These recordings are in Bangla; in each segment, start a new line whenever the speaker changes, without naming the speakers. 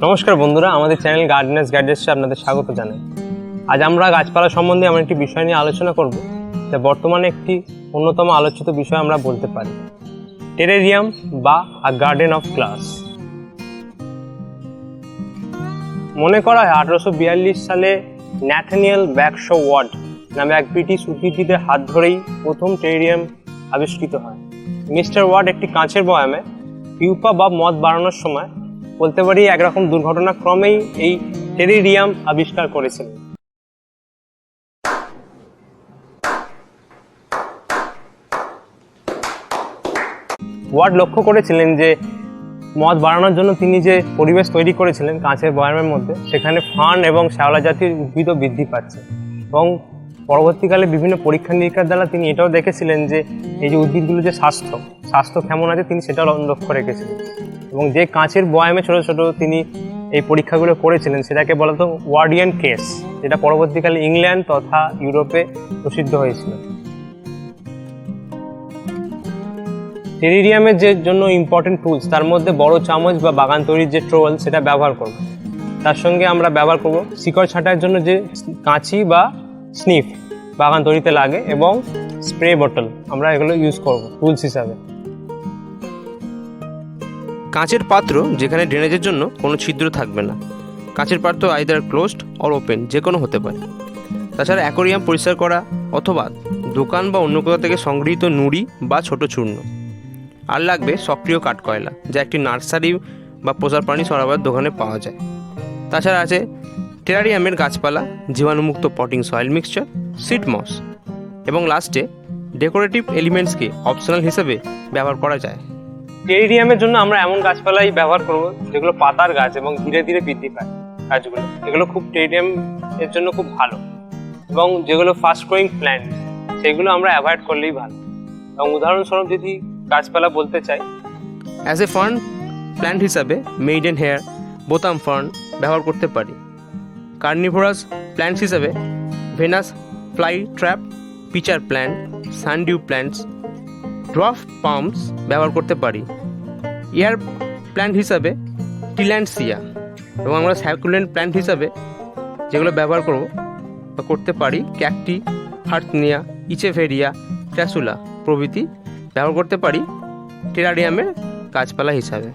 নমস্কার বন্ধুরা, আমাদের চ্যানেল গার্ডেনার্স গাইডেন্সে আপনাদের স্বাগত জানাই। আজ আমরা গাছপালা সম্বন্ধে আমরা একটি বিষয় নিয়ে আলোচনা করব, যা বর্তমানে একটি অন্যতম আলোচিত বিষয় আমরা বলতে পারি, টেরেরিয়াম বা আ গার্ডেন অফ গ্লাস। মনে করা হয় 1842 সালে ন্যাথানিয়েল ব্যাকশো ওয়ার্ড নামে এক ব্রিটিশ উদ্ভিদবিদের হাত ধরেই প্রথম টেরেরিয়াম আবিষ্কৃত হয়। মিস্টার ওয়ার্ড একটি কাঁচের বয়ামে পিউপা বা মদ বাড়ানোর সময় বলতে পারি একরকম দুর্ঘটনাক্রমেই এই টেরেরিয়াম আবিষ্কার করেছিলেন। ওয়ার্ড লক্ষ্য করেছিলেন যে মদ বাড়ানোর জন্য তিনি যে পরিবেশ তৈরি করেছিলেন কাঁচের বয়ামের মধ্যে, সেখানে ফার্ন এবং শ্যাওলা জাতীয় উদ্ভিদও বৃদ্ধি পাচ্ছে, এবং পরবর্তীকালে বিভিন্ন পরীক্ষা নিরীক্ষার দ্বারা তিনি এটাও দেখেছিলেন যে এই যে উদ্ভিদগুলো যে স্বাস্থ্য কেমন আছে তিনি সেটাও লক্ষ্য রেখেছিলেন। এবং যে কাঁচের বয়ামে ছোট ছোট তিনি এই পরীক্ষাগুলো করেছিলেন সেটাকে বলা হতো ওয়ার্ডিয়ান কেস, যেটা পরবর্তীকালে ইংল্যান্ড তথা ইউরোপে প্রসিদ্ধ হয়েছিল। টেরেরিয়ামের যে জন্য ইম্পর্টেন্ট টুলস, তার মধ্যে বড় চামচ বা বাগান তৈরির যে ট্রোল সেটা ব্যবহার করব। তার সঙ্গে আমরা ব্যবহার করব শিকড় ছাঁটার জন্য যে কাঁচি বা স্নিফ বাগান তৈরিতে লাগে, এবং স্প্রে বোতল আমরা এগুলো ইউজ করব টুলস হিসাবে।
কাঁচের পাত্র যেখানে ড্রেনেজের জন্য কোনো ছিদ্র থাকবে না। কাঁচের পাত্র আইদার ক্লোজড অর ওপেন যে কোনো হতে পারে। তাছাড়া অ্যাকোয়ারিয়াম পরিষ্কার করা অথবা দোকান বা অন্য কোথাও থেকে সংগৃহীত নুড়ি বা ছোট চূর্ণ। আর লাগবে সক্রিয় কাঠকয়লা, যা একটি নার্সারি বা পোষার প্রাণী সরবরাহের দোকানে পাওয়া যায়। তাছাড়া আছে টেরারিয়ামের গাছপালা, জীবাণুমুক্ত পটিং সয়েল মিক্সচার, সিড মস, এবং লাস্টে ডেকোরেটিভ এলিমেন্টসকে অপশনাল হিসেবে ব্যবহার করা যায়।
টেরেরিয়ামের জন্য আমরা এমন গাছপালাই ব্যবহার করব যেগুলো পাতার গাছ এবং ধীরে ধীরে বৃদ্ধি পায় গাছগুলো। এগুলো খুব টেরেরিয়াম এর জন্য খুব ভালো, এবং যেগুলো ফাস্ট গ্রোয়িং প্ল্যান্ট সেগুলো আমরা অ্যাভয়েড করলেই ভালো। এবং উদাহরণস্বরূপ যদি গাছপালা বলতে চাই,
অ্যাজ এ ফার্ন প্ল্যান্ট হিসাবে মেইডেন হেয়ার, বোতাম ফার্ন ব্যবহার করতে পারি। কার্নিভোরাস প্ল্যান্টস হিসাবে Venus fly trap, pitcher plant, sundew plants, ড্রাফ পাম্পস ব্যবহার করতে পারি। এয়ার প্ল্যান্ট হিসাবে টিল্যান্ডসিয়া, এবং আমরা সাইকুলেন্ট প্ল্যান্ট হিসাবে যেগুলো ব্যবহার করব বা করতে পারি ক্যাকটি, হার্থনিয়া, ইচেভেরিয়া, ট্র্যাসুলা প্রভৃতি ব্যবহার করতে পারি টেরারিয়ামের গাছপালা হিসাবে।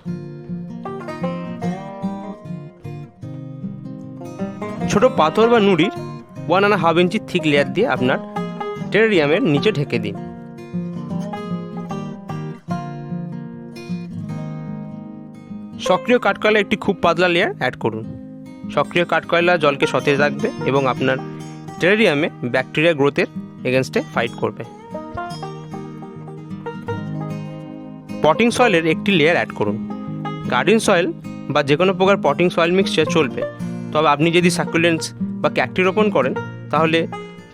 ছোট পাথর বা নুড়ির 1.5 ইঞ্চি থিক লেয়ার দিয়ে আপনার টেরারিয়ামের নিচে ঢেকে দিন। সক্রিয় কাঠকয়লা একটি খুব পাতলা লেয়ার অ্যাড করুন। সক্রিয় কাঠকয়লা জলকে সতেজ রাখবে এবং আপনার টেরারিয়ামে ব্যাকটেরিয়া গ্রোথের এগেনস্টে ফাইট করবে। পটিং সয়েলের একটি লেয়ার অ্যাড করুন। গার্ডেন সয়েল বা যে কোনো প্রকার পটিং সয়েল মিক্সচার চলবে, তবে আপনি যদি সাকুলেন্টস বা ক্যাকটি রোপণ করেন তাহলে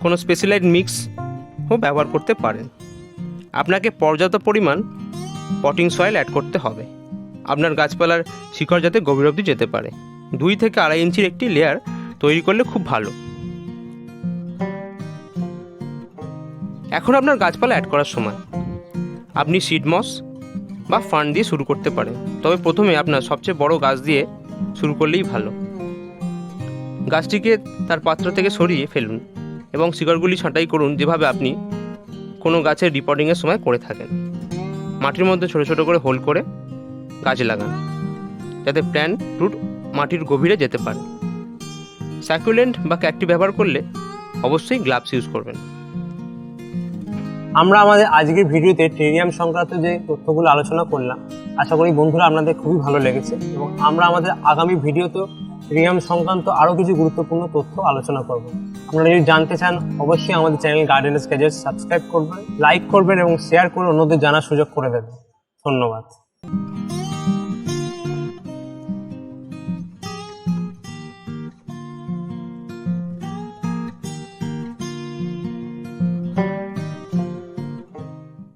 কোনো স্পেশালাইজড মিক্সও ব্যবহার করতে পারেন। আপনাকে পর্যাপ্ত পরিমাণ পটিং সয়েল অ্যাড করতে হবে। আপনার গাছপালার শিকড় যাতে গভীর অবধি যেতে পারে। 2 থেকে 2.5 ইঞ্চির একটি লেয়ার তৈরি করলে খুব ভালো। এখন আপনার গাছপালা অ্যাড করার সময় আপনি সিড মস বা ফার্ন দিয়ে শুরু করতে পারেন, তবে প্রথমে আপনার সবচেয়ে বড় গাছ দিয়ে শুরু করলেই ভালো। গাছটিকে তার পাত্র থেকে সরিয়ে ফেলুন এবং শিকড়গুলি ছাঁটাই করুন, যেভাবে আপনি কোনো গাছের রিপোর্টিংয়ের সময় করে থাকেন। মাটির মধ্যে ছোট ছোট করে হোল করে গাছ লাগান, যাতে প্ল্যান্ট রুট মাটির গভীরে যেতে পারে। সাকুলেন্ট বা ক্যাকটি ব্যবহার করলে অবশ্যই গ্লাভস ইউজ করবেন।
আমরা আমাদের আজকের ভিডিওতে টেরেরিয়াম সংক্রান্ত যে তথ্যগুলো আলোচনা করলাম, আশা করি বন্ধুরা আপনাদের খুবই ভালো লেগেছে, এবং আমরা আমাদের আগামী ভিডিওতেও টেরেরিয়াম সংক্রান্ত আরও কিছু গুরুত্বপূর্ণ তথ্য আলোচনা করব। আপনারা যদি জানতে চান অবশ্যই আমাদের চ্যানেল গার্ডেনার্স গাইডেন্স সাবস্ক্রাইব করবেন, লাইক করবেন এবং শেয়ার করে অন্যদের জানার সুযোগ করে দেবেন। ধন্যবাদ।